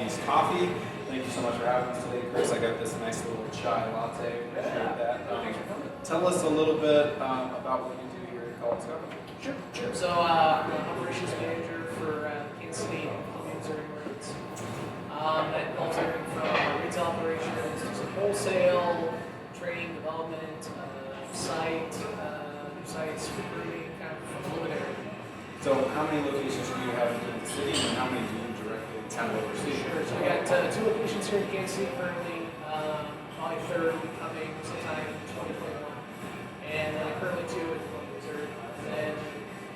Kaldi's coffee. Thank you so much for having us today, Chris. I got this nice little chai latte. Appreciate that. Tell us a little bit about what you do here at Kaldi's Coffee. Sure. So I'm an operations manager for Kansas City and Missouri Marines. That involves everything from retail operations to some wholesale, training, development, new sites, recruiting, kind of a little bit of everything. So how many locations do you have in Kansas City, and how many do you directly kind of oversee? Sure. So we got 2 locations here in Kansas City currently. Probably third will be coming sometime in 2021, and currently 2 in Missouri, and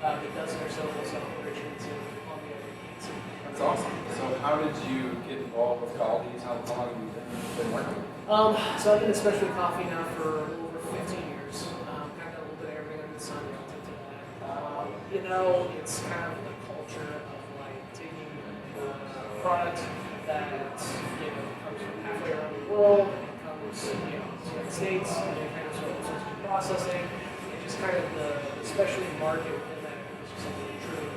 a dozen or so wholesale operations in Columbia and Kansas City. That's awesome. So how did you get involved with Kaldi's? How long have you been working with? So I've been in specialty coffee now for a little over 15 years. Kind of a little bit of everything under the sun relative to that. It's kind of the culture of like taking a product that comes from halfway around the world, comes to the United States, and then kind of sort of processing, and just kind of the specialty market within that is just something truly.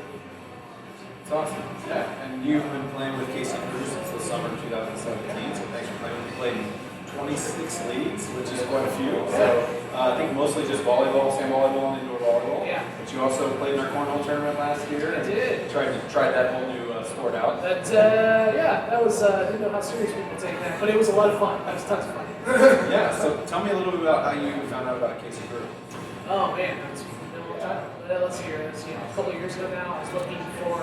It's awesome. Yeah, and you've been playing with Casey Cruz since the summer of 2017, so thanks for playing. You played in 26 leagues, which is quite a few. So I think mostly just volleyball, sand volleyball, and indoor volleyball. Yeah. But you also played in our cornhole tournament last year. I did. Tried that whole new sport out. That was, I didn't know how serious people take that, but it was a lot of fun. That was tons of fun. Yeah, so tell me a little bit about how you found out about Casey Cruz. Oh man, it's been a long time. Let's see here. It was, a couple of years ago now. I was looking for,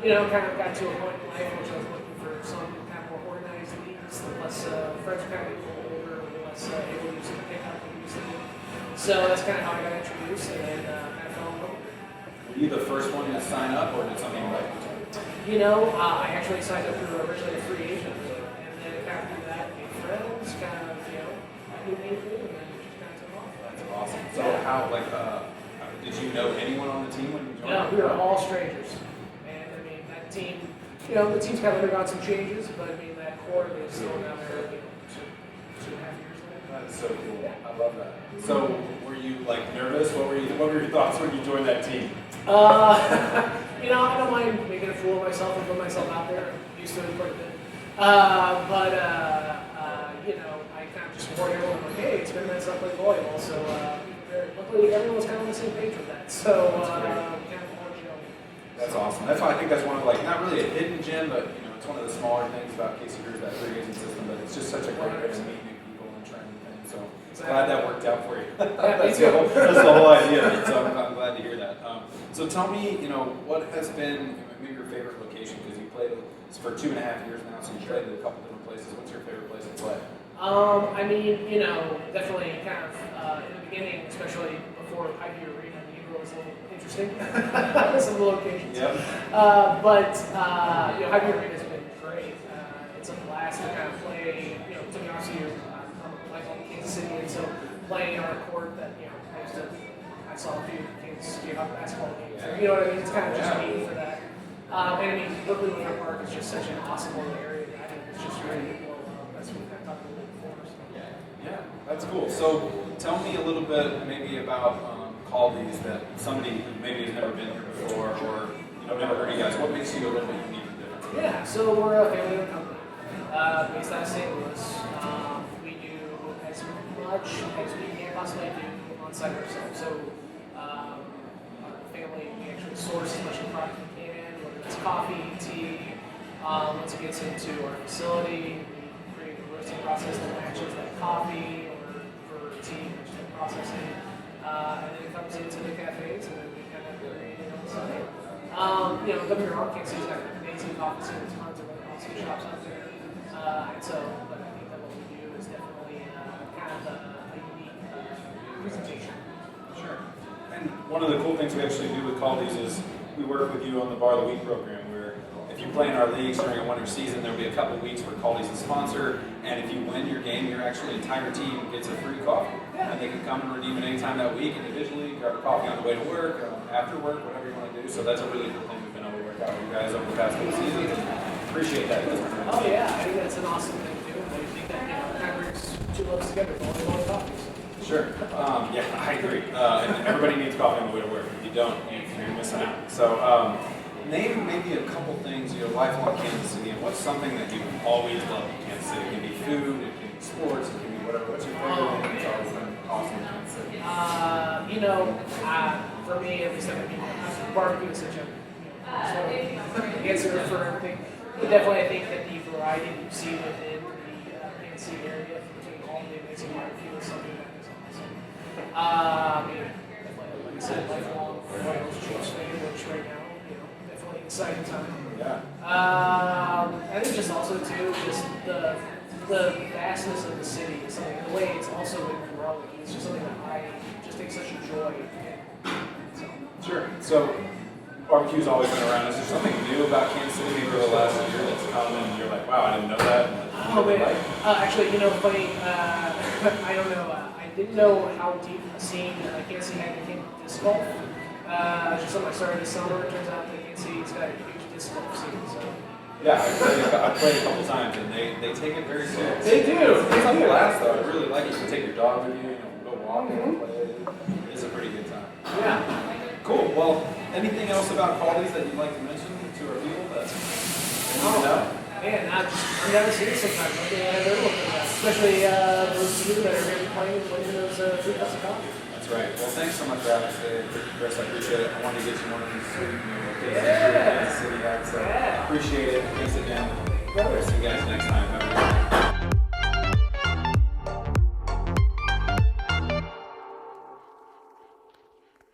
kind of got to a point in life which I was looking for some kind of more organized leagues, the less friends were kind of a little older, the less able to use the pickup and use the league. So that's kind of how I got introduced, and then kind of fell in love with it. Were you the first one to sign up, or did something like? I actually signed up through originally a free agent, and then kind of through that, made friends, kind of, who made it, and then it just kind of took off. That's awesome. So how, did you know anyone on the team when you joined? No, we were all strangers. And I mean, that team, the team's kind of undergone some changes, but I mean, that core is still down there, 2.5 years ago. That's so cool. Yeah. I love that. So were you nervous? What were your thoughts when you joined that team? I don't mind making a fool of myself and putting myself out there. I'm used to it quite a bit. I kind of just warned everyone, like, hey, it's been nice to play volleyball. So luckily, everyone was kind of on the same page with that. So that's awesome. That's why I think that's one of not really a hidden gem, but it's one of the smaller things about Casey Cruz, that free agent system. But it's just such a great way to meet new people and try new things. So glad that worked out for you. That's the whole idea. So I'm glad to hear that. So tell me, what has been maybe your favorite location, because you played for 2.5 years now, so you played at a couple different places. What's your favorite place to play? Definitely kind of in the beginning, especially before Hy-Vee Arena, the Eagle was a little interesting. Some locations. Yep. Hy-Vee Arena has been great. It's a blast to kind of play. To be honest with you, I'm like in Kansas City, and so playing on a court that I saw a few Kansas City basketball games. So, what I mean? It's kind of just neat for that. Berkeley Winter Park is just such an awesome little area. I think it's just really cool. That's what I talked about before. So. Yeah, that's cool. So tell me a little bit maybe about Kaldi's, that somebody who maybe has never been here before or never heard of you guys. What makes you a little bit unique and different? Yeah, so we're a family-owned company based out of St. Louis. We do as much as we can possibly do on site ourselves. So our family, we actually source as much of the product we can, whether it's coffee, tea. Once it gets into our facility, we create a roasting process that matches that coffee, or for tea, which is processing. And then it comes into the cafes, and then we kind of create it on the site. Don't get me wrong, Kansas City's got amazing coffee scenes, tons of other coffee shops out there. But I think that what we do is definitely kind of a unique presentation. Sure. And one of the cool things we actually do with Kaldi's is we work with you on the Bar of the Week program, where if you play in our leagues during a winter season, there'll be a couple weeks where Kaldi's a sponsor, and if you win your game, your entire team gets a free coffee. Yeah. And they can come and redeem it anytime that week individually, grab a coffee on the way to work, or after work, whatever you want to do. So that's a really cool thing we've been able to work out with you guys over the past couple seasons. Appreciate that. Oh yeah, I think that's an awesome thing to do. I think that kind of brings two loves together, volleyball and coffee. So. Sure. Yeah, I agree. And everybody needs coffee on the way to work. If you don't, you're missing out. So name maybe a couple things, lifelong Kansas City, and what's something that you've always loved in Kansas City? It can be food, it can be sports, it can be whatever. What's your favorite thing? It's always been awesome in Kansas City. For me, at least, barbecue is such a answer for everything. But definitely, I think that the variety you see within the Kansas City area between all the Mexican barbecue is something that is awesome. Definitely, like I said, lifelong Royals Chiefs fan, which right now, definitely exciting time. Yeah. I think just also too, just the vastness of the city is something. The way it's also been growing, it's just something that I just take such a joy in. Sure. So, barbecue's always been around. Is there something new about Kansas City maybe over the last year that's come and you're like, wow, I didn't know that? Oh man. Actually, funny. I don't know. I didn't know how deep the scene Kansas City had became disc golf. Just something I started this summer. It turns out that Kansas City's got a huge disc golf scene. So. Yeah, I've played a couple times and they take it very seriously. They do. It's like a blast though. I really like it. You can take your dog with you, go walk and play it. It's a pretty good time. Yeah. Cool. Well, anything else about Kaldi's that you'd like to mention to our people that they need to know? Man, I'm down to see it sometimes. I think they're looking at, especially those of you that are going to be playing and winning those 3 cups of coffee. That's right. Well, thanks so much for having us today, Chris. I appreciate it. I wanted to get you one of these sweet Yeah. Kansas City hats. So Yeah. appreciate it. Thanks again. See you guys next time. Have a good one.